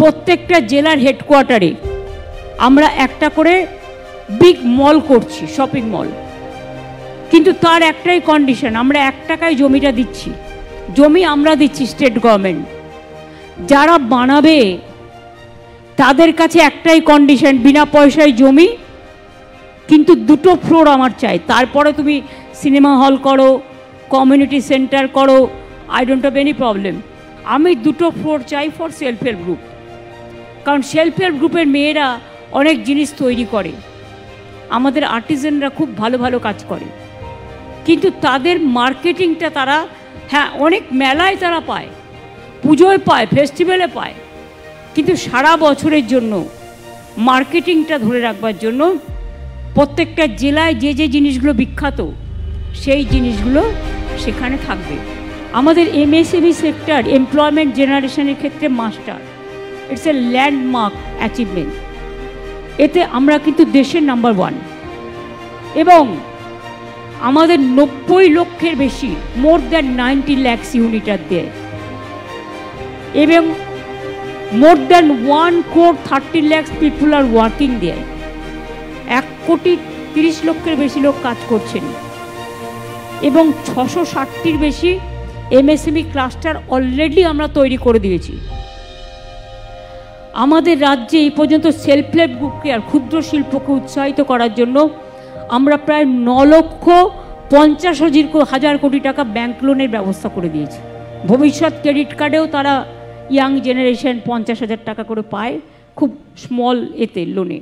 প্রত্যেকটা জেলার হেডকোয়ার্টারে আমরা একটা করে বিগ মল করছি, শপিং মল। কিন্তু তার একটাই কন্ডিশন, আমরা 1 টাকায় জমিটা দিচ্ছি, জমি আমরা দিচ্ছি স্টেট গভর্নমেন্ট। যারা বানাবে তাদের কাছে একটাই কন্ডিশন, বিনা পয়সায় জমি, কিন্তু 2টো ফ্লোর আমার চাই। তারপরে তুমি সিনেমা হল করো, কমিউনিটি সেন্টার করো, I don't have any problem. আমি 2টো ফ্লোর চাই ফর সেলফ হেল্প গ্রুপ। কারণ সেলফ হেল্প গ্রুপের মেয়েরা অনেক জিনিস তৈরি করে, আমাদের আর্টিজানরা খুব ভালো ভালো কাজ করে, কিন্তু তাদের মার্কেটিংটা তারা, হ্যাঁ অনেক মেলায় তারা পায়, পুজোয় পায়, ফেস্টিভ্যালে পায়, কিন্তু সারা বছরের জন্য মার্কেটিংটা ধরে রাখবার জন্য প্রত্যেকটা জেলায় যে যে জিনিসগুলো বিখ্যাত সেই জিনিসগুলো সেখানে থাকবে। আমাদের এমএসএমই সেক্টর এমপ্লয়মেন্ট জেনারেশনের ক্ষেত্রে master, it's a landmark achievement. এতে আমরা কিন্তু দেশের নাম্বার 1, এবং আমাদের 90 লক্ষের বেশি, মোর দ্যান 90 lakhs ইউনিট আর দেয়, এবং more than 1,30 lakhs people are working দেয়। 1,30 লক্ষের বেশি লোক কাজ করছেন, এবং 660টির বেশি এমএসএমই ক্লাস্টার অলরেডি আমরা তৈরি করে দিয়েছি। আমাদের রাজ্যে এই পর্যন্ত সেলফ হেল্প গ্রুপকে আর ক্ষুদ্র শিল্পকে উৎসাহিত করার জন্য আমরা প্রায় 9,50,000 কোটি টাকা ব্যাংক লোনের ব্যবস্থা করে দিয়েছি। ভবিষ্যৎ ক্রেডিট কার্ডেও তারা ইয়াং জেনারেশন 50,000 টাকা করে পায়, খুব স্মল এতে লোনে।